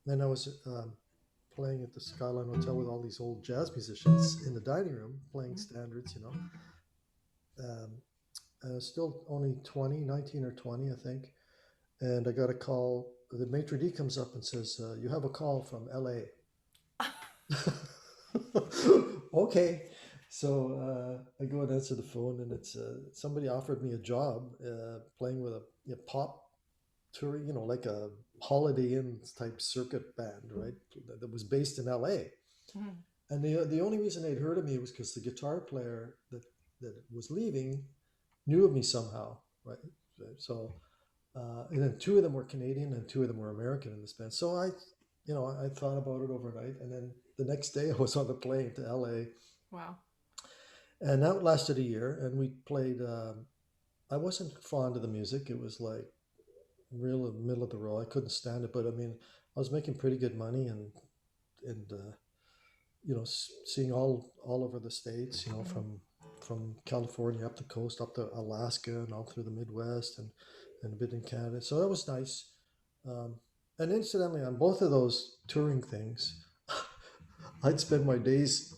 Then I was playing at the Skyline Hotel with all these old jazz musicians in the dining room, playing standards, you know. Still only 20, 19 or 20, I think. And I got a call. The maitre d' comes up and says, "You have a call from LA." Okay. So I go and answer the phone, and it's somebody offered me a job playing with a pop touring, you know, like a Holiday Inn type circuit band, right? That was based in LA. Mhm. And the only reason they'd heard of me was because the guitar player that was leaving knew of me somehow, right? So and then two of them were Canadian and two of them were American in this band. So I thought about it overnight, and then the next day I was on the plane to LA, Wow. and that lasted a year. And we played. I wasn't fond of the music. It was like real middle of the road. I couldn't stand it. But I mean, I was making pretty good money, and seeing all over the states. You know, Mhm. from California up the coast, up to Alaska, and all through the Midwest, and a bit in Canada. So that was nice. Um, and incidentally, on both of those touring things, I'd spend my days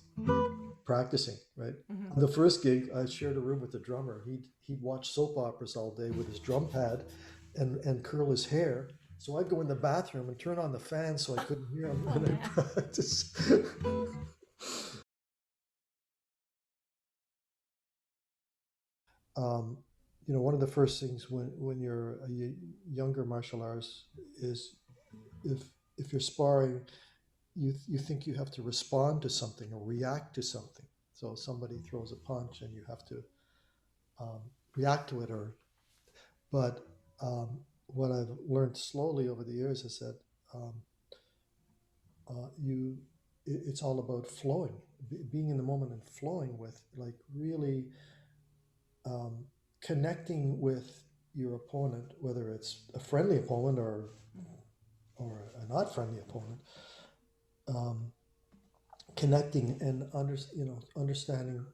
practicing. Right. Mhm. On the first gig, I shared a room with the drummer. He'd watch soap operas all day with his drum pad, and curl his hair. So I'd go in the bathroom and turn on the fan so I couldn't hear him Oh when I man. practice. um, One of the first things when you're a younger martial artist is if if you're sparring, you think you have to respond to something or react to something. So somebody throws a punch and you have to um, react to it, or but what I've learned slowly over the years is that um, it's all about flowing, being in the moment and flowing with, like, really um, connecting with your opponent, whether it's a friendly opponent or a not friendly opponent, um, connecting and understanding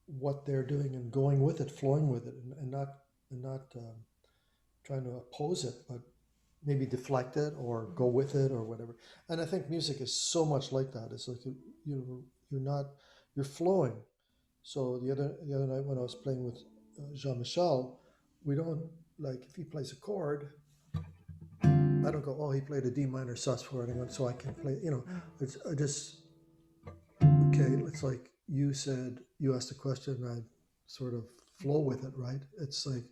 what they're doing and going with it, flowing with it, and not trying to oppose it, but maybe deflect it or go Mhm. with it or whatever. And I think music is so much like that. It's like you're not you're flowing. So the other night when I was playing with Jean Michel, we don't, like, if he plays a chord, I don't go, oh, he played a D minor sus4, so I can play. Mhm. I just, okay. It's like you asked a question, and I sort of flow with it, right? It's like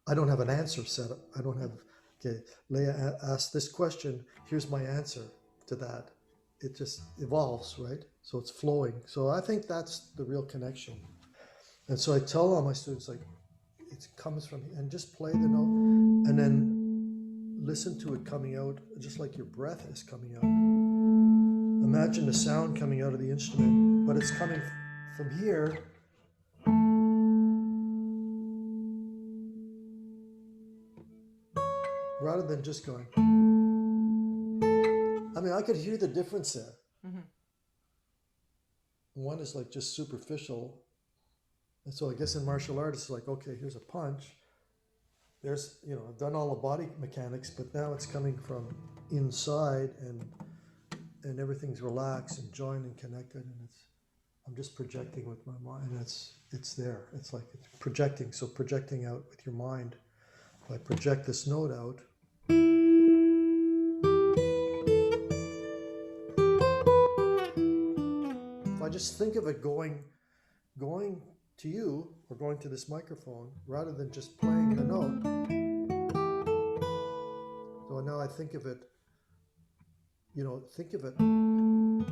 I don't have an answer set up. I don't have, okay, Leah asked this question. Here's my answer to that. It just evolves, right? So it's flowing. So I think that's the real connection. And so I tell all my students, like, it comes from, and just play the note and then listen to it coming out just like your breath is coming out. Imagine the sound coming out of the instrument, but it's coming from here rather than just going. I mean, I could hear the difference there. Mhm. One is like just superficial. And so I guess in martial arts, it's like, okay, here's a punch. I've done all the body mechanics, but now it's coming from inside, and everything's relaxed and joined and connected, and I'm just projecting with my mind. And it's there. It's like it's projecting. So projecting out with your mind. If I project this note out, if I just think of it going to you or going to this microphone rather than just playing the note. So now I think of it, think of it. Mhm.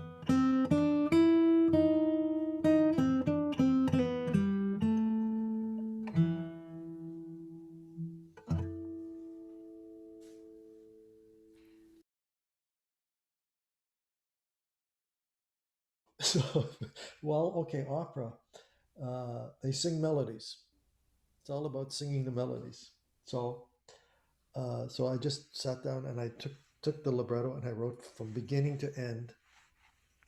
So, well, okay, opera. They sing melodies. It's all about singing the melodies. So I just sat down and I took the libretto and I wrote from beginning to end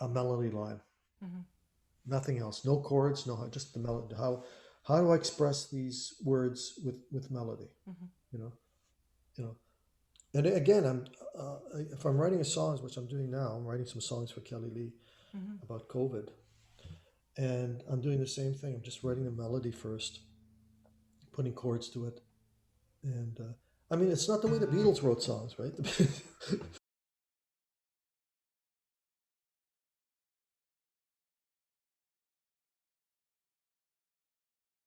a melody line. Mhm. Nothing else. No chords. No, just the melody. How do I express these words with melody? Mhm. You know. You know. And again, if I'm writing a songs, which I'm doing now, I'm writing some songs for Kelly Lee about COVID, and I'm doing the same thing. I'm just writing the melody first, putting chords to it, and I mean, it's not the way the Beatles wrote songs, right?